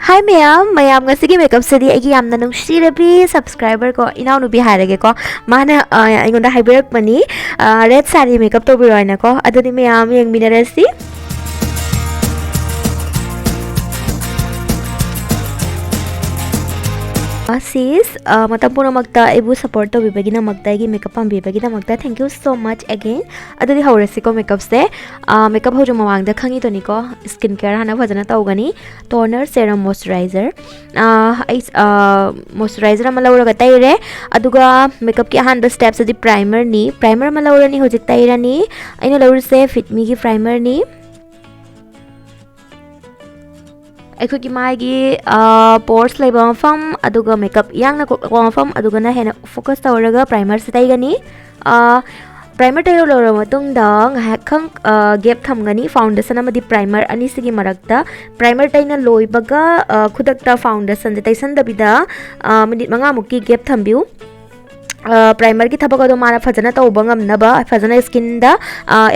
Hi mayam ngasi makeup sedi agi yamna nungsi Rebi subscriber ko inaw nubi hairage ko mana aingonda haibirak mani red saree makeup to biroina ko aduni mayam yang minaresi sis matapuna magta ibu support to bibagina magta igi makeup am bibagina magta thank you so much again adudi haurasi ko makeup se makeup hoju mamang da khangi to ni ko skin care hana bhajana tawgani toner serum moisturizer moisturizer ama lawraga taire aduga makeup ki ahan steps adi primer ama lawrani hojik tairani aina lawrse fit me gi primer ni ꯑꯩꯈꯣꯏꯒꯤ ꯃꯥꯏꯒꯤ pores ꯂꯩꯕ ꯃꯐꯝ ꯑꯗꯨꯒ makeup ꯌꯥꯡꯅ ꯀꯣꯛꯂꯛꯄ ꯃꯐꯝ ꯑꯗꯨꯒꯅ ꯍꯦꯟꯅ focus ꯇꯧꯔꯒ primer ꯁꯤ ꯇꯩꯒꯅꯤ primer ꯇꯩꯔ ꯂꯣꯏꯔꯕ ꯃꯇꯨꯡꯗ ꯉꯥꯏꯍꯥꯛꯈꯪ gap ꯊꯝꯒꯅꯤ foundation ꯑꯃꯗꯤ primer ꯑꯅꯤꯁꯤꯒꯤ ꯃꯔꯛꯇ primer ꯇꯩꯅ ꯂꯣꯏꯕꯒ ꯈꯨꯗꯛꯇ foundation ꯇꯩꯁꯟꯗꯕꯤꯗ ꯃꯤꯅꯤꯠ 5 ꯃꯨꯛꯀꯤ gap ꯊꯝꯕꯤꯌꯨ primer ki thabak ado mana phajana tawba ngamnaba phajana skin da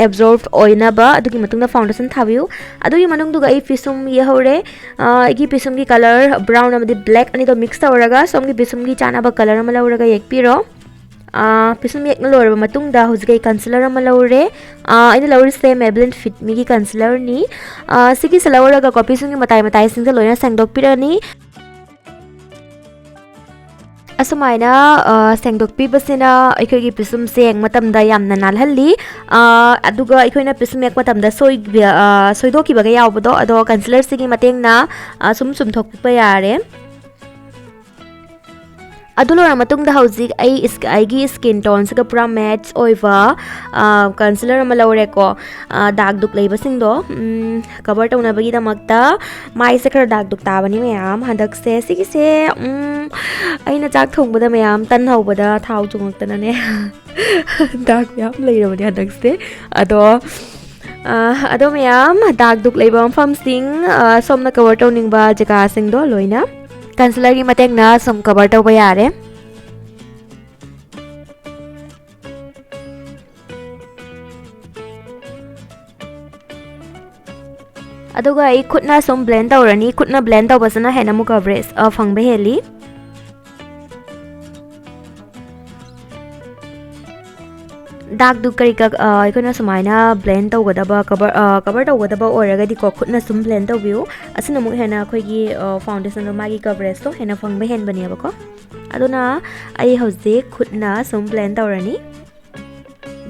absorb oinaba adugi matungda foundation thabiu adugi manungduga ai pisum ye hore igi pisum ki color brown amadi black ani do mix tawraga somgi pisum ki chana ba color ama lawraga yekpiro pisum yekna loraba matungda hojgai concealer ama lawre aina lawrise Maybelline Fit Me ki concealer ni sigi salawraga ko pisum ki matai singsa loina sangdok pirani asumana sengdokpibasina aikogi pisum seng matamda yamna nalhalli aduga aikoina pisum yak matamda soidokibaga yawbado ado concealer sigi matengna sum thokpa yare adulora matungda hauzik aigi skin tone saga pura match oiva concealer ama lawre ko dark duk leiba singdo cover tawna bagi damakta mai se khara dark duk tabani mayam handak se sigi se aina chak thongbada mayam tan hawbada thau chungakta ne dark yam leirabani handak se ado mayam dark duk leiba mafam sing somna cover tawningba jaga singdo loina concealer ki matengna som cover tawba yare aduga ai khutna som blend tawrani khutna blend tawbasana hena mu coverage phangba heli dark du kari ka ikona sumaina blend tawgadaba cover tawgadaba oragadi ko khutna sum blend tawbiu asina mu hena khoi gi foundation ro magi coverage to hena phangba hen bani abako aduna ai hoje khutna sum blend tawrani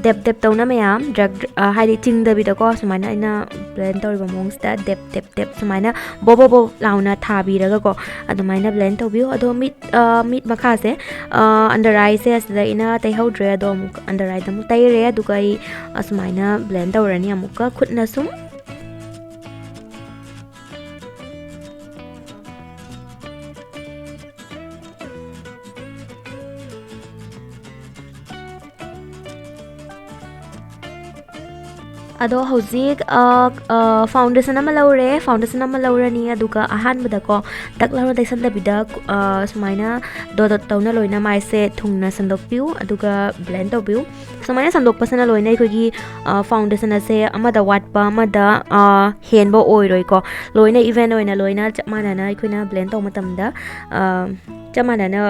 dep tawna mayam drag haidi chingdabi da ko sumaina ina blend tawriba mongsta dep sumaina bobo launa thabi raga ko adumaina blend tawbiu ado meet makha se under eye se asida ina tai howdre ado amuk under eye damu tai re aduga ai sumaina blend tawrani amuka khutna sum ado hojik foundation ama lawrani aduga ahan bada ko daklaro daisan da bida sumaina dot tawna loina mai se thungna sandokpiu aduga blend tawbiu sumaina sandok pasana loinaikogi foundation ase amada watpa amada henbo oiroi ko loina event oina loina chamana na ikoina blend taw matamda chamana na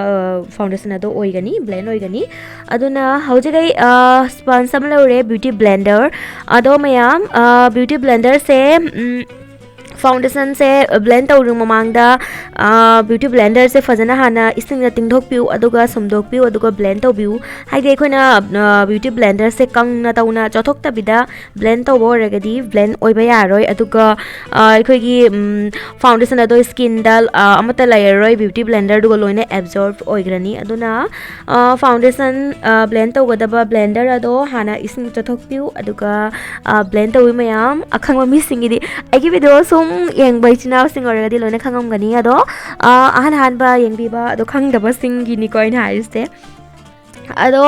foundation ado oigani blend oigani aduna haujigai sponge am lawre beauty blender ado mayam beauty blender se foundation se blend tawru mamangda beauty blender se fajana hana isingna tingdokpiu aduga somdokpiu aduga blend tawbiu haide khoina beauty blender se kangna tawna chothokta bida blend tawbo regadi blend oiba yaroi aduga khoigi foundation ado skin dal amata layer roi beauty blender duga loina absorb oigrani aduna foundation blend tawgadaba blender ado hana ising chothokpiu aduga blend tawi mayam akhangma mi singidi agi video sum yang bai chinaw sing oragadi loina khangam gani ado ahan ba yang biba ado khangdaba sing gi ni coin haiste ꯑꯗꯣ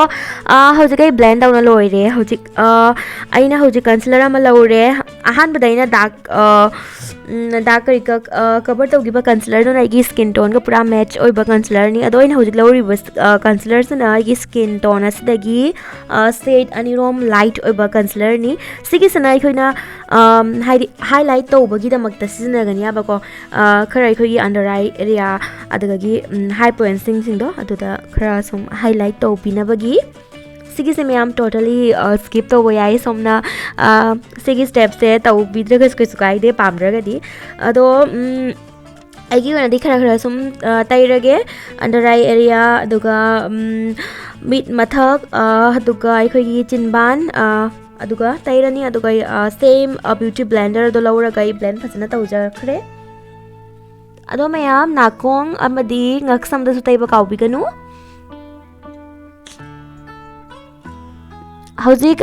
ꯍꯧꯖꯤꯛ ꯑꯩ blend ꯇꯧꯅ ꯂꯣꯏꯔꯦ ꯍꯧꯖꯤꯛ ꯑꯩꯅ ꯍꯧꯖꯤꯛ councillor ꯑꯃ ꯂꯧꯔꯦ ꯑꯍꯥꯟꯕꯗ ꯑꯩꯅ ꯗꯥꯛ ꯀꯔꯤ ꯀꯕꯔ ꯇꯧꯈꯤꯕ ꯀꯟꯁꯤꯂꯔꯗꯨꯅ ꯑꯩꯒꯤ ꯁ꯭ꯀꯤꯟ ꯇꯣꯟꯒ ꯄꯨꯔꯥ ꯃꯦꯠꯆ ꯑꯣꯏꯕ ꯀꯟꯁꯤꯂꯔꯅꯤ ꯑꯗꯣ ꯑꯩꯅ ꯍꯧꯖꯤꯛ ꯂꯧꯔꯤꯕ ꯀꯟꯁꯤꯂꯔꯁꯤꯅ ꯑꯩꯒꯤ ꯁ꯭ꯀꯤꯟ ꯇꯣꯟ ꯑꯁꯤꯗꯒꯤ ꯁꯦꯠ ꯑꯅꯤꯔꯣꯝ ꯂꯥꯏꯠ ꯑꯣꯏꯕ ꯀꯟꯁꯤꯂꯔꯅꯤ ꯁꯤꯒꯤꯁꯤꯅ ꯑꯩꯈꯣꯏꯅ ꯍꯥꯏꯗꯤ ꯍꯥꯏꯂꯥꯏꯠ ꯇꯧꯕꯒꯤꯗꯃꯛꯇ ꯁꯤꯖꯤꯟꯅꯒꯅꯤꯕꯀꯣ ꯈꯔ ꯑꯩꯈꯣꯏꯒꯤ ꯑꯟꯗꯔ ꯑꯥꯏ ꯑꯦꯔꯤꯌꯥ ꯑꯗꯨꯗꯒꯤ ꯍꯥꯏ ꯄꯣꯏꯟꯁꯤꯡꯗꯣ ꯑꯗꯨꯗ ꯈꯔ ꯁꯨꯝ ꯍꯥꯏꯂꯥꯏꯠ ꯇꯧꯕꯤꯅꯕꯒꯤ ꯁꯤꯒꯤꯁꯦ ꯃꯌꯥꯝ ꯇꯣꯇꯦꯂꯤ ꯁ꯭ꯀꯤꯞ ꯇꯧꯕ ꯌꯥꯏ ꯁꯣꯝꯅ ꯁꯤꯒꯤ ꯁ꯭ꯇꯦꯞꯁꯦ ꯇꯧꯕꯤꯗ꯭ꯔꯒꯁꯨ ꯀꯩꯁꯨ ꯀꯥꯏꯗꯦ ꯄꯥꯝꯗ꯭ꯔꯒꯗꯤ ꯑꯗꯣ ꯑꯩꯒꯤ ꯑꯣꯏꯅꯗꯤ ꯈꯔ ꯈꯔ ꯁꯨꯝ ꯇꯩꯔꯒꯦ ꯑꯟꯗꯔ ꯑꯥꯏ ꯑꯦꯔꯤꯌꯥ ꯑꯗꯨꯒ ꯃꯤꯠ ꯃꯊꯛ ꯑꯗꯨꯒ ꯑꯩꯈꯣꯏꯒꯤ ꯆꯤꯟꯕꯥꯟ ꯑꯗꯨꯒ ꯇꯩꯔꯅꯤ ꯑꯗꯨꯒ ꯁꯦꯝ ꯕ꯭ꯌꯨꯇꯤ ꯕ꯭ꯂꯦꯟꯗꯔꯗꯣ ꯂꯧꯔꯒ ꯑꯩ ꯕ꯭ꯂꯦꯟ ꯐꯖꯅ ꯇꯧꯖꯈ꯭ꯔꯦ ꯑꯗꯣ ꯃꯌꯥꯝ ꯅꯥꯀꯣꯡ ꯑꯃꯗꯤ ꯉꯛꯁꯝꯗꯁꯨ ꯇꯩꯕ ꯀꯥꯎꯕꯤꯒꯅꯨ ꯍꯧꯖꯤꯛ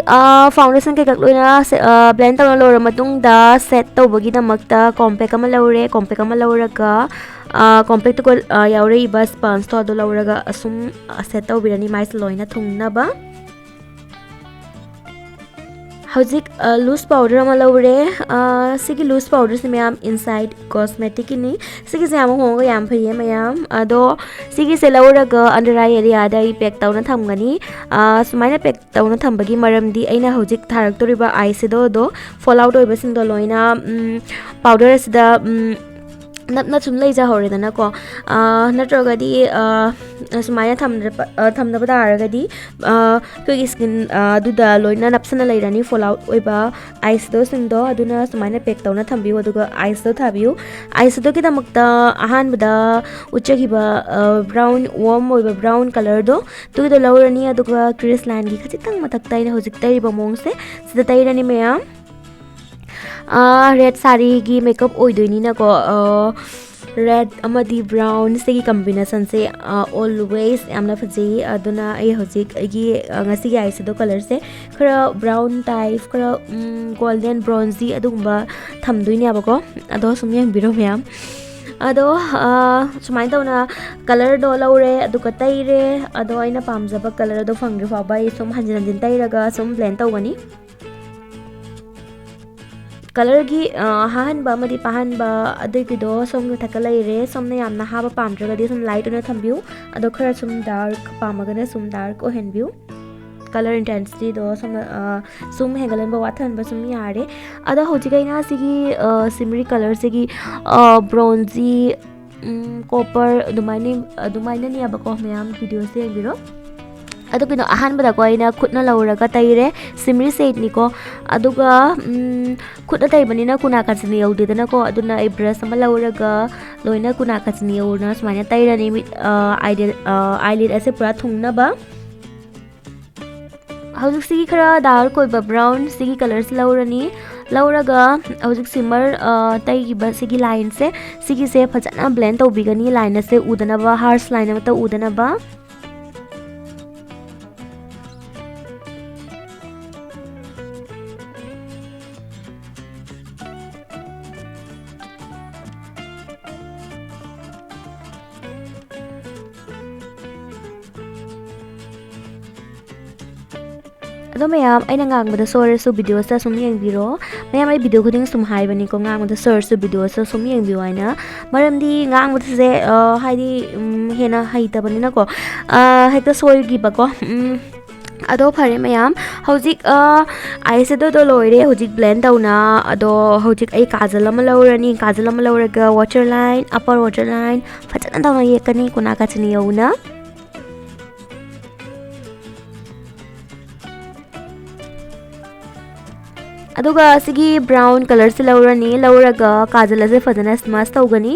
ꯐꯥꯎꯟꯗꯦꯁꯟ ꯀꯩꯀꯛ ꯂꯣꯏꯅ ꯕ꯭ꯂꯦꯟ ꯇꯧꯔ ꯂꯣꯏꯔ ꯃꯇꯨꯡꯗ ꯁꯦꯠ ꯇꯧꯕꯒꯤꯗꯃꯛꯇ ꯀꯣꯝꯄꯦꯛ ꯑꯃ ꯂꯧꯔꯦ ꯀꯣꯝꯄꯦꯛ ꯑꯃ ꯂꯧꯔꯒ ꯀꯣꯝꯄꯦꯛꯇꯨꯒ ꯌꯥꯎꯔꯛꯏꯕ ꯁ꯭ꯄꯟꯁꯇꯣ ꯑꯗꯨ ꯂꯧꯔꯒ ꯑꯁꯨꯝ ꯁꯦꯠ ꯇꯧꯕꯤꯔꯅꯤ ꯃꯥꯏꯁꯦ ꯂꯣꯏꯅ ꯊꯨꯡꯅꯕ ꯍꯧꯖꯤꯛ ꯂꯨꯁ ꯄꯥꯎꯗꯔ ꯑꯃ ꯂꯧꯔꯦ ꯁꯤꯒꯤ ꯂꯨꯁ ꯄꯥꯎꯗꯔꯁꯤ ꯃꯌꯥꯝ ꯏꯟꯁꯥꯏꯠ ꯀꯣꯁꯃꯦꯇꯤꯛꯀꯤꯅꯤ ꯁꯤꯒꯤꯁꯦ ꯌꯥꯝ ꯍꯣꯡꯉꯒ ꯌꯥꯝ ꯐꯩꯌꯦ ꯃꯌꯥꯝ ꯑꯗꯣ ꯁꯤꯒꯤꯁꯦ ꯂꯧꯔꯒ ꯑꯟꯗꯔ ꯑꯥꯏ ꯑꯦꯔꯤꯌꯥꯗ ꯑꯩ ꯄꯦꯛ ꯇꯧꯅ ꯊꯝꯒꯅꯤ ꯁꯨꯃꯥꯏꯅ ꯄꯦꯛ ꯇꯧꯅ ꯊꯝꯕꯒꯤ ꯃꯔꯝꯗꯤ ꯑꯩꯅ ꯍꯧꯖꯤꯛ ꯊꯥꯔꯛꯇꯣꯔꯤꯕ ꯑꯥꯏ ꯁꯦꯗꯣꯗꯣ ꯐꯣꯜ ꯑꯥꯎꯠ ꯑꯣꯏꯕꯁꯤꯡꯗꯣ ꯂꯣꯏꯅ ꯄꯥꯎꯗꯔ ꯑꯁꯤꯗ ꯅꯞꯅ ꯁꯨꯝ ꯂꯩꯖꯍꯧꯔꯦꯗꯅꯀꯣ ꯅꯠꯇ꯭ꯔꯒꯗꯤ ꯁꯨꯃꯥꯏꯅ ꯊꯝꯗꯕ ꯇꯥꯔꯒꯗꯤ ꯑꯩꯈꯣꯏꯒꯤ ꯁ꯭ꯀꯤꯟ ꯑꯗꯨꯗ ꯂꯣꯏꯅ ꯅꯞꯁꯟꯅ ꯂꯩꯔꯅꯤ ꯐꯣꯜ ꯑꯥꯎꯠ ꯑꯣꯏꯕ ꯑꯥꯏꯁꯗꯣꯁꯤꯡꯗꯣ ꯑꯗꯨꯅ ꯁꯨꯃꯥꯏꯅ ꯄꯦꯛ ꯇꯧꯅ ꯊꯝꯕꯤꯌꯨ ꯑꯗꯨꯒ ꯑꯥꯏꯁꯗꯣ ꯊꯥꯕꯤꯌꯨ ꯑꯥꯏꯁꯗꯣꯒꯤꯗꯃꯛꯇ ꯑꯍꯥꯟꯕꯗ ꯎꯠꯆꯈꯤꯕ ꯕ꯭ꯔꯥꯎꯟ ꯋꯥꯔꯝ ꯑꯣꯏꯕ ꯕ꯭ꯔꯥꯎꯟ ꯀꯂꯔꯗꯣ ꯑꯗꯨꯒꯤꯗꯣ ꯂꯧꯔꯅꯤ ꯑꯗꯨꯒ ꯀ꯭ꯔꯤꯁ ꯂꯥꯏꯟꯒꯤ ꯈꯖꯤꯛꯇꯪ ꯃꯊꯛꯇ ꯑꯩꯅ ꯍꯧꯖꯤꯛ ꯇꯩꯔꯤꯕ ꯃꯑꯣꯡꯁꯦ ꯁꯤꯗ ꯇꯩꯔꯅꯤ ꯃꯌꯥꯝ ꯔꯦꯠ ꯁꯥꯔꯤꯒꯤ ꯃꯦꯀꯞ ꯑꯣꯏꯗꯣꯏꯅꯤꯅꯀꯣ ꯔꯦꯠ ꯑꯃꯗꯤ ꯕ꯭ꯔꯥꯎꯟ ꯁꯤꯒꯤ ꯀꯝꯕꯤꯅꯦꯁꯟꯁꯦ ꯑꯣꯜꯋꯦꯁ ꯌꯥꯝꯅ ꯐꯖꯩ ꯑꯗꯨꯅ ꯑꯩ ꯍꯧꯖꯤꯛ ꯑꯩꯒꯤ ꯉꯁꯤꯒꯤ ꯑꯥꯏꯁꯦꯗꯣ ꯀꯂꯔꯁꯦ ꯈꯔ ꯕ꯭ꯔꯥꯎꯟ ꯇꯥꯏꯞ ꯈꯔ ꯒꯣꯜꯗꯦꯟ ꯕ꯭ꯔꯣꯟꯖꯤ ꯑꯗꯨꯒꯨꯝꯕ ꯊꯝꯗꯣꯏꯅꯦꯕꯀꯣ ꯑꯗꯣ ꯁꯨꯝ ꯌꯦꯡꯕꯤꯔꯣ ꯃꯌꯥꯝ ꯑꯗꯣ ꯁꯨꯃꯥꯏꯅ ꯇꯧꯅ ꯀꯂꯔꯗꯣ ꯂꯧꯔꯦ ꯑꯗꯨꯒ ꯇꯩꯔꯦ ꯑꯗꯣ ꯑꯩꯅ ꯄꯥꯝꯖꯕ ꯀꯂꯔꯗꯣ ꯐꯪꯗ꯭ꯔꯤ ꯐꯥꯎꯕ ꯑꯩ ꯁꯨꯝ ꯍꯟꯖꯤꯟ ꯍꯟꯖꯤꯟ ꯇꯩꯔꯒ ꯁꯨꯝ ꯕ꯭ꯂꯦꯟ ꯇꯧꯒꯅꯤ ꯀꯂꯔꯒꯤ ꯍꯥꯍꯟꯕ ꯑꯃꯗꯤ ꯄꯥꯍꯟꯕ ꯑꯗꯨꯒꯤꯗꯣ ꯁꯣꯝ ꯃꯊꯛꯇ ꯂꯩꯔꯦ ꯁꯣꯝꯅ ꯌꯥꯝꯅ ꯍꯥꯕ ꯄꯥꯝꯗ꯭ꯔꯒꯗꯤ ꯁꯨꯝ ꯂꯥꯏꯠ ꯑꯣꯏꯅ ꯊꯝꯕꯤꯌꯨ ꯑꯗꯣ ꯈꯔ ꯁꯨꯝ ꯗꯥꯔꯛ ꯄꯥꯝꯃꯒꯅ ꯁꯨꯝ ꯗꯥꯔꯛ ꯑꯣꯏꯍꯟꯕꯤꯌꯨ ꯀꯂꯔ ꯏꯟꯇꯦꯟꯁꯤꯇꯤꯗꯣ ꯁꯣꯝꯅ ꯁꯨꯝ ꯍꯦꯟꯒꯠꯍꯟꯕ ꯋꯥꯠꯊꯍꯟꯕ ꯁꯨꯝ ꯌꯥꯔꯦ ꯑꯗꯣ ꯍꯧꯖꯤꯛ ꯑꯩꯅ ꯁꯤꯒꯤ ꯁꯤꯃꯔꯤ ꯀꯂꯔꯁꯤꯒꯤ ꯕ꯭ꯔꯣꯟꯖꯤ ꯀꯣꯄꯔ ꯑꯗꯨꯃꯥꯏꯅꯅꯦꯕꯀꯣ ꯃꯌꯥꯝ ꯚꯤꯗꯤꯑꯣꯁꯦ ꯌꯦꯡꯕꯤꯔꯣ ꯑꯗꯨ ꯀꯩꯅꯣ ꯑꯍꯥꯟꯕꯗꯀꯣ ꯑꯩꯅ ꯈꯨꯠꯅ ꯂꯧꯔꯒ ꯇꯩꯔꯦ ꯁꯤꯃꯔꯤ ꯁꯦꯠꯅꯤꯀꯣ ꯑꯗꯨꯒ ꯈꯨꯠꯅ ꯇꯩꯕꯅꯤꯅ ꯀꯨꯅꯥ ꯀꯥꯆꯤꯟ ꯌꯧꯗꯦꯗꯅꯀꯣ ꯑꯗꯨꯅ ꯑꯩ ꯕ꯭ꯔꯁ ꯑꯃ ꯂꯧꯔꯒ ꯂꯣꯏꯅ ꯀꯨꯅꯥ ꯀꯥꯆꯤꯟ ꯌꯧꯅ ꯁꯨꯃꯥꯏꯅ ꯇꯩꯔꯅꯤ ꯑꯥꯏꯂꯤꯠ ꯑꯁꯦ ꯄꯨꯔꯥ ꯊꯨꯡꯅꯕ ꯍꯧꯖꯤꯛ ꯁꯤꯒꯤ ꯈꯔ ꯗꯥꯔꯛ ꯑꯣꯏꯕ ꯕ꯭ꯔꯥꯎꯟ ꯁꯤꯒꯤ ꯀꯂꯔꯁꯤ ꯂꯧꯔꯅꯤ ꯂꯧꯔꯒ ꯍꯧꯖꯤꯛ ꯁꯤꯃꯔ ꯇꯩꯈꯤꯕ ꯁꯤꯒꯤ ꯂꯥꯏꯟꯁꯦ ꯁꯤꯒꯤꯁꯦ ꯐꯖꯅ ꯕ꯭ꯂꯦꯟ ꯇꯧꯕꯤꯒꯅꯤ ꯂꯥꯏꯟ ꯑꯁꯦ ꯎꯗꯅꯕ ꯍꯥꯔꯁ ꯂꯥꯏꯟ ꯑꯃꯠꯇ ꯎꯗꯅꯕ ꯑꯗꯣ ꯃꯌꯥꯝ ꯑꯩꯅ ꯉꯥꯡꯕꯗ ꯁꯣꯏꯔꯁꯨ ꯚꯤꯗꯤꯑꯣꯁꯤꯗ ꯁꯨꯝ ꯌꯦꯡꯕꯤꯔꯣ ꯃꯌꯥꯝ ꯑꯩ ꯚꯤꯗꯤꯑꯣ ꯈꯨꯗꯤꯡ ꯁꯨꯝ ꯍꯥꯏꯕꯅꯤꯀꯣ ꯉꯥꯡꯕꯗ ꯁꯣꯏꯔꯁꯨ ꯚꯤꯗꯤꯑꯣꯁꯤꯗ ꯁꯨꯝ ꯌꯦꯡꯕꯤꯌꯨ ꯍꯥꯏꯅ ꯃꯔꯝꯗꯤ ꯉꯥꯡꯕꯁꯦ ꯍꯥꯏꯗꯤ ꯍꯦꯟꯅ ꯍꯩꯇꯕꯅꯤꯅꯀꯣ ꯍꯦꯛꯇ ꯁꯣꯏꯈꯤꯕꯀꯣ ꯑꯗꯣ ꯐꯔꯦ ꯃꯌꯥꯝ ꯍꯧꯖꯤꯛ ꯑꯥꯏꯁꯦꯗꯣꯗꯣ ꯂꯣꯏꯔꯦ ꯍꯧꯖꯤꯛ ꯕ꯭ꯂꯦꯟ ꯇꯧꯅ ꯑꯗꯣ ꯍꯧꯖꯤꯛ ꯑꯩ ꯀꯥꯖꯜ ꯑꯃ ꯂꯧꯔꯅꯤ ꯀꯥꯖꯜ ꯑꯃ ꯂꯧꯔꯒ water line upper water line ꯐꯖꯅ ꯇꯧꯅ ꯌꯦꯛꯀꯅꯤ ꯀꯨꯅꯥ ꯀꯥꯆꯤꯟ ꯌꯧꯅ ꯑꯗꯨꯒ ꯁꯤꯒꯤ ꯕ꯭ꯔꯥꯎꯟ ꯀꯂꯔꯁꯤ ꯂꯧꯔꯅꯤ ꯂꯧꯔꯒ ꯀꯥꯖꯜ ꯑꯁꯦ ꯐꯖꯅ ꯁ꯭ꯃꯁ ꯇꯧꯒꯅꯤ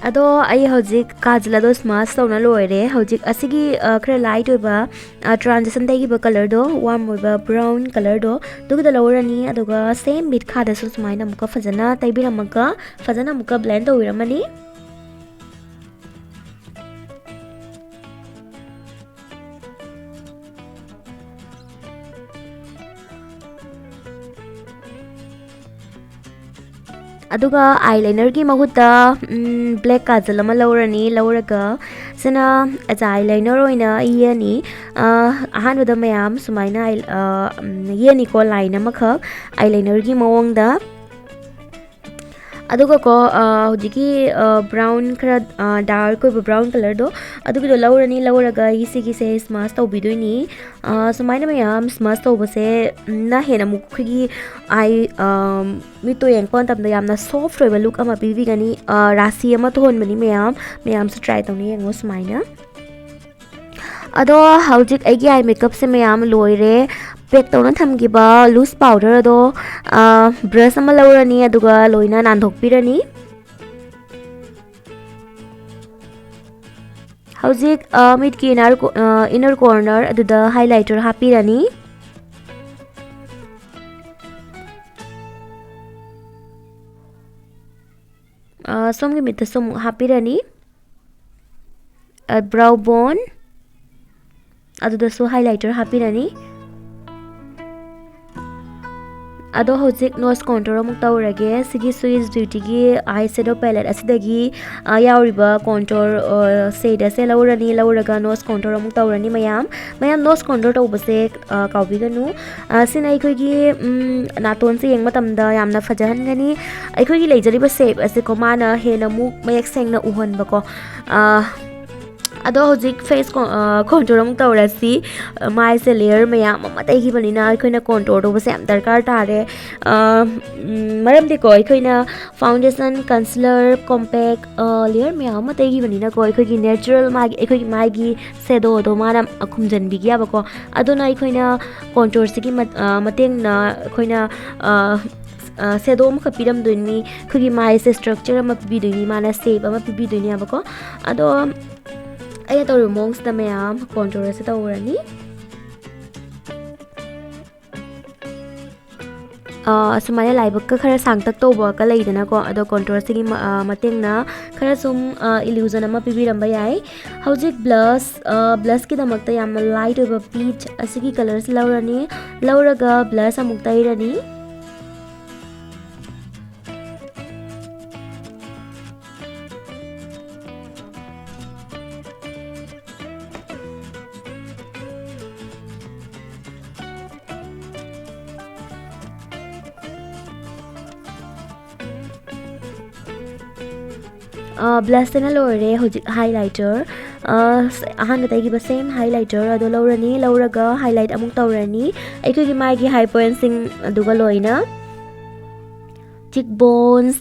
ꯑꯗꯣ ꯑꯩ ꯍꯧꯖꯤꯛ ꯀꯥꯖꯜ ꯑꯗꯣ ꯁ꯭ꯃꯥꯁ ꯇꯧꯅ ꯂꯣꯏꯔꯦ ꯍꯧꯖꯤꯛ ꯑꯁꯤꯒꯤ ꯈꯔ ꯂꯥꯏꯠ ꯑꯣꯏꯕ ꯇ꯭ꯔꯥꯟꯖꯦꯛꯁꯟ ꯇꯩꯈꯤꯕ ꯀꯂꯔꯗꯣ ꯋꯥꯔꯝ ꯑꯣꯏꯕ ꯕ꯭ꯔꯥꯎꯟ ꯀꯂꯔꯗꯣ ꯑꯗꯨꯒꯤꯗ ꯂꯧꯔꯅꯤ ꯑꯗꯨꯒ ꯁꯦꯝ ꯃꯤꯠ ꯈꯥꯗꯁꯨ ꯁꯨꯃꯥꯏꯅ ꯑꯃꯨꯛꯀ ꯐꯖꯅ ꯇꯩꯕꯤꯔꯝꯃꯒ ꯐꯖꯅ ꯑꯃꯨꯛꯀ ꯕ꯭ꯂꯦꯟ ꯇꯧꯕꯤꯔꯝꯃꯅꯤ ꯑꯗꯨꯒ ꯑꯥꯏꯂꯥꯏꯅꯔꯒꯤ ꯃꯍꯨꯠꯇ ꯕ꯭ꯂꯦꯛ ꯀꯥꯖꯜ ꯑꯃ ꯂꯧꯔꯅꯤ ꯂꯧꯔꯒ ꯁꯤꯅ ꯑꯦꯖ ꯑꯥꯏꯂꯥꯏꯅꯔ ꯑꯣꯏꯅ ꯌꯦꯛꯑꯅꯤ ꯑꯍꯥꯟꯕꯗ ꯃꯌꯥꯝ ꯁꯨꯃꯥꯏꯅ ꯌꯦꯛꯑꯅꯤꯀꯣ ꯂꯥꯏꯟ ꯑꯃꯈꯛ ꯑꯥꯏꯂꯥꯏꯅꯔꯒꯤ ꯃꯑꯣꯡꯗ ꯑꯗꯨꯒ ꯀꯣ ꯍꯧꯖꯤꯛꯀꯤ ꯕ꯭ꯔꯥꯎꯟ ꯈꯔ ꯗꯥꯔꯛ ꯑꯣꯏꯕ ꯕ꯭ꯔꯥꯎꯟ ꯀꯂꯔꯗꯣ ꯑꯗꯨꯒꯤꯗꯣ ꯂꯧꯔꯅꯤ ꯂꯧꯔꯒ ꯁꯤꯒꯤꯁꯦ ꯁ꯭ꯃꯥꯁ ꯇꯧꯕꯤꯗꯣꯏꯅꯤ ꯁꯨꯃꯥꯏꯅ ꯃꯌꯥꯝ ꯁ꯭ꯃꯥꯁ ꯇꯧꯕꯁꯦ ꯅ ꯍꯦꯟꯅ ꯑꯃꯨꯛ ꯑꯩꯈꯣꯏꯒꯤ ꯃꯤꯠꯇꯣ ꯌꯦꯡꯉꯛꯄ ꯃꯇꯝꯗ ꯌꯥꯝꯅ ꯁꯣꯐꯠ ꯑꯣꯏꯕ ꯂꯨꯛ ꯑꯃ ꯄꯤꯕꯤꯒꯅꯤ ꯔꯥꯁꯤ ꯑꯃ ꯊꯣꯛꯍꯟꯕꯅꯤ ꯃꯌꯥꯝꯁꯨ ꯇ꯭ꯔꯥꯏ ꯇꯧꯅꯤ ꯌꯦꯡꯉꯣ ꯁꯨꯃꯥꯏꯅ ꯑꯗꯣ ꯍꯧꯖꯤꯛ ꯑꯩꯒꯤ ꯑꯥꯏ ꯃꯦꯀꯞꯁꯦ ꯃꯌꯥꯝ ꯂꯣꯏꯔꯦ ꯄꯦꯛ ꯇꯧꯅ ꯊꯝꯈꯤꯕ ꯂꯨꯁ ꯄꯥꯎꯗꯔ ꯑꯗꯣ ꯕ꯭ꯔꯁ ꯑꯃ ꯂꯧꯔꯅꯤ ꯑꯗꯨꯒ ꯂꯣꯏꯅ ꯅꯥꯟꯊꯣꯛꯄꯤꯔꯅꯤ ꯍꯧꯖꯤꯛ ꯃꯤꯠꯀꯤ ꯏꯅꯔ ꯀꯣꯔꯅꯔ ꯑꯗꯨꯗ ꯍꯥꯏꯂꯥꯏꯇꯔ ꯍꯥꯞꯄꯤꯔꯅꯤ ꯁꯣꯝꯒꯤ ꯃꯤꯠꯇꯁꯨ ꯑꯃꯨꯛ ꯍꯥꯞꯄꯤꯔꯅꯤ ꯕ꯭ꯔꯥꯎ ꯕꯣꯟ ꯑꯗꯨꯗꯁꯨ ꯍꯥꯏꯂꯥꯏꯇꯔ ꯍꯥꯞꯄꯤꯔꯅꯤ ꯑꯗꯣ ꯍꯧꯖꯤꯛ ꯅꯣꯁ ꯀꯣꯟꯇꯣꯔ ꯑꯃꯨꯛ ꯇꯧꯔꯒꯦ ꯁꯤꯒꯤ ꯁ꯭ꯋꯤꯁ ꯕ꯭ꯌꯨꯇꯤꯒꯤ ꯑꯥꯏ ꯁꯦꯗꯣ ꯄꯦꯂꯦꯠ ꯑꯁꯤꯗꯒꯤ ꯌꯥꯎꯔꯤꯕ ꯀꯣꯟꯇꯣꯔ ꯁꯦꯠ ꯑꯁꯦ ꯂꯧꯔꯅꯤ ꯂꯧꯔꯒ ꯅꯣꯁ ꯀꯣꯟꯇꯣꯔ ꯑꯃꯨꯛ ꯇꯧꯔꯅꯤ ꯃꯌꯥꯝ ꯅꯣꯁ ꯀꯣꯟꯇꯣꯔ ꯇꯧꯕꯁꯦ ꯀꯥꯎꯕꯤꯒꯅꯨ ꯁꯤꯅ ꯑꯩꯈꯣꯏꯒꯤ ꯅꯥꯇꯣꯟꯁꯦ ꯌꯦꯡꯕ ꯃꯇꯝꯗ ꯌꯥꯝꯅ ꯐꯖꯍꯟꯒꯅꯤ ꯑꯩꯈꯣꯏꯒꯤ ꯂꯩꯖꯔꯤꯕ ꯁꯦꯞ ꯑꯁꯤꯀꯣ ꯃꯥꯅ ꯍꯦꯟꯅ ꯑꯃꯨꯛ ꯃꯌꯦꯛ ꯁꯦꯡꯅ ꯎꯍꯟꯕꯀꯣ ꯑꯗꯣ ꯍꯧꯖꯤꯛ ꯐꯦꯁ ꯀꯣꯟꯇꯣꯔ ꯑꯃꯨꯛ ꯇꯧꯔꯁꯤ ꯃꯥꯏꯁꯦ ꯂꯦꯌꯔ ꯃꯌꯥꯝ ꯑꯃ ꯇꯩꯈꯤꯕꯅꯤꯅ ꯑꯩꯈꯣꯏꯅ ꯀꯣꯟꯇꯣꯔ ꯇꯧꯕꯁꯦ ꯌꯥꯝ ꯗꯔꯀꯥꯔ ꯇꯥꯔꯦ ꯃꯔꯝꯗꯤꯀꯣ ꯑꯩꯈꯣꯏꯅ ꯐꯥꯎꯟꯗꯦꯁꯟ ꯀꯟꯁꯤꯂꯔ ꯀꯣꯝꯄꯦꯛ ꯂꯦꯌꯔ ꯃꯌꯥꯝ ꯑꯃ ꯇꯩꯈꯤꯕꯅꯤꯅꯀꯣ ꯑꯩꯈꯣꯏꯒꯤ ꯅꯦꯆꯔꯦꯜ ꯑꯩꯈꯣꯏꯒꯤ ꯃꯥꯏꯒꯤ ꯁꯦꯗꯣꯗꯣ ꯃꯥꯅ ꯈꯨꯝꯖꯤꯟꯕꯤꯒꯤ ꯌꯥꯕꯀꯣ ꯑꯗꯨꯅ ꯑꯩꯈꯣꯏꯅ ꯀꯣꯟꯇꯣꯔꯁꯤꯒꯤ ꯃꯇꯦꯡꯅ ꯑꯩꯈꯣꯏꯅ ꯁꯦꯗꯣ ꯑꯃꯈꯛ ꯄꯤꯔꯝꯗꯣꯏꯅꯤ ꯑꯩꯈꯣꯏꯒꯤ ꯃꯥꯏꯁꯦ ꯁ꯭ꯇ꯭ꯔꯛꯆꯔ ꯑꯃ ꯄꯤꯕꯤꯗꯣꯏꯅꯤ ꯃꯥꯅ ꯁꯦꯞ ꯑꯃ ꯄꯤꯕꯤꯗꯣꯏꯅꯦꯕꯀꯣ ꯑꯗꯣ ꯑꯩꯅ ꯇꯧꯔꯤꯕ ꯃꯑꯣꯡꯁꯤꯗ ꯃꯌꯥꯝ ꯀꯣꯟꯇꯣꯔ ꯑꯁꯤ ꯇꯧꯔꯅꯤ ꯑꯁꯨꯃꯥꯏꯅ ꯂꯥꯏꯕꯛꯀ ꯈꯔ ꯁꯥꯡꯇꯛ ꯇꯧꯕꯒ ꯂꯩꯗꯅꯀꯣ ꯑꯗꯣ ꯀꯣꯟꯇꯣꯔꯁꯤꯒꯤ ꯃꯇꯦꯡꯅ ꯈꯔ ꯁꯨꯝ ꯏꯂ꯭ꯌꯨꯖꯟ ꯑꯃ ꯄꯤꯕꯤꯔꯝꯕ ꯌꯥꯏ ꯍꯧꯖꯤꯛ ꯕ꯭ꯂꯁꯀꯤꯗꯃꯛꯇ ꯌꯥꯝꯅ ꯂꯥꯏꯠ ꯑꯣꯏꯕ ꯄीच ꯑꯁꯤꯒꯤ ꯀꯂꯔꯁꯤ ꯂꯧꯔꯅꯤ ꯂꯧꯔꯒ ꯕ꯭ꯂꯁ ꯑꯃꯨꯛ ꯇꯩꯔꯅꯤ ꯕ꯭ꯂꯁꯇꯅ ꯂꯣꯏꯔꯦ ꯍꯧꯖꯤꯛ ꯍꯥꯏꯂꯥꯏꯇꯔ ꯑꯍꯥꯟꯕ ꯇꯩꯈꯤꯕ ꯁꯦꯝ ꯍꯥꯏꯂꯥꯏꯇꯔ ꯑꯗꯣ ꯂꯧꯔꯅꯤ ꯂꯧꯔꯒ ꯍꯥꯏꯂꯥꯏꯠ ꯑꯃꯨꯛ ꯇꯧꯔꯅꯤ ꯑꯩꯈꯣꯏꯒꯤ ꯃꯥꯏꯒꯤ ꯍꯥꯏ ꯄꯣꯏꯟꯠꯁꯤꯡ ꯑꯗꯨꯒ ꯂꯣꯏꯅ चिक बोन्स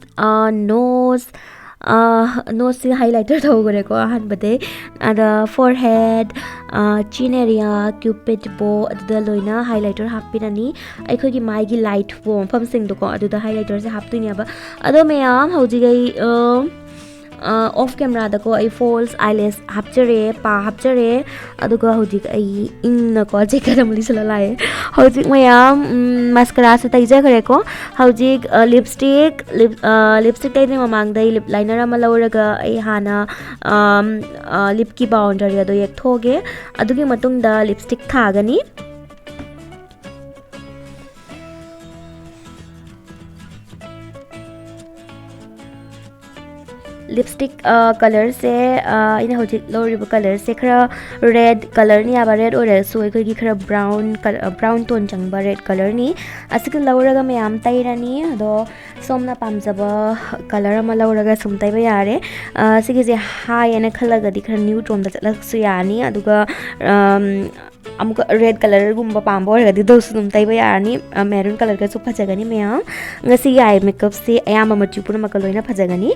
नोज हाइलाइटर तौगरेको अहनबदे अदा forehead chin area cupid bow अदुदा लोइना हाइलाइटर हापिरनी अखोगी माइगी लाइट बो मफम सिंगदको अदुदा हाइलाइटर से हापतुइनेबा अदो मयाम हौजिगै ऑफ कैमरा दको आई फॉल्स आईलैश हापचरे पा हापचरे अदुगा हौजिक आई इंगनको जेकरमली सलालाय हौजिक मयाम मास्कारा से तैजखरेको हौजिक लिपस्टिक तैने ममांगदै लिप लाइनर अमा लौरगा आई हाना लिप की बाउंड्री अदो येक्थोगे अदुगी मतुंगदा लिपस्टिक थागनी लिपस्टिक कलर से इन हौजिक लौरिबा कलर से खरा रेड कलर नि आबा रेड और सो अखोगी खरा ब्राउन टोन चंगबा रेड कलर नि असिक लौरगा मयाम तैरानी अदो सोमना पामजबा कलर अमा लौरगा सुम तैबा यारे सिगिजे हाई एना खलगदि खरा न्यू टोन दा चलसु यानी अदुगा अमुक रेड कलर गुम्बा पाम्बा ओरगदि दोसु दुम तैबा यारनी मैरून कलर का सु फजगनी मयाम ngasi आई मेकअप से अयामा मचु पुना मकलोइना फजगनी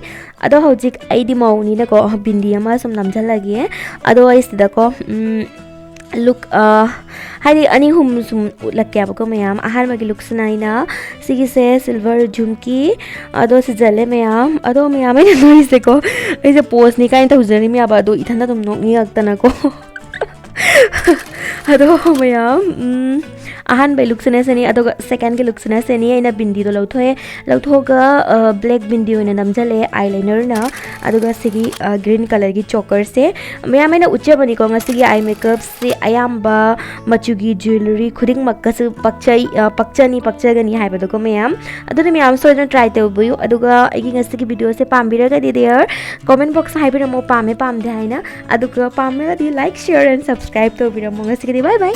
अदो हौजिक आइदि मौनी नको बिंदी अमा सम नमजलगे अदो आइसिदा को look hari ani hum sum utlakya ba ko mayam ahar magi look sinaina sigi se silver jhumki ado se jale mayam ado mayam ai noi se ko ai se pose ni kain ta huzari mi aba ado ithana dum nok ni aktana ko ado mayam ahan bai look sina seni ado second ke look sina seni aina bindi do lauthoe lauthoga black bindi oina namjale eyeliner na aduga sigi green color gi choker se mayam aina uche bani ko ngasigi eye makeup se ayamba machugi jewelry khuding makkas pakchani pakchagani haiba do ko mayam adu mayam so try te buyu aduga igi ngasigi video se pambira ga di there comment box haibira mo pame pam de haina aduga pamra di like share and subscribe to bira mo ngasigi bye bye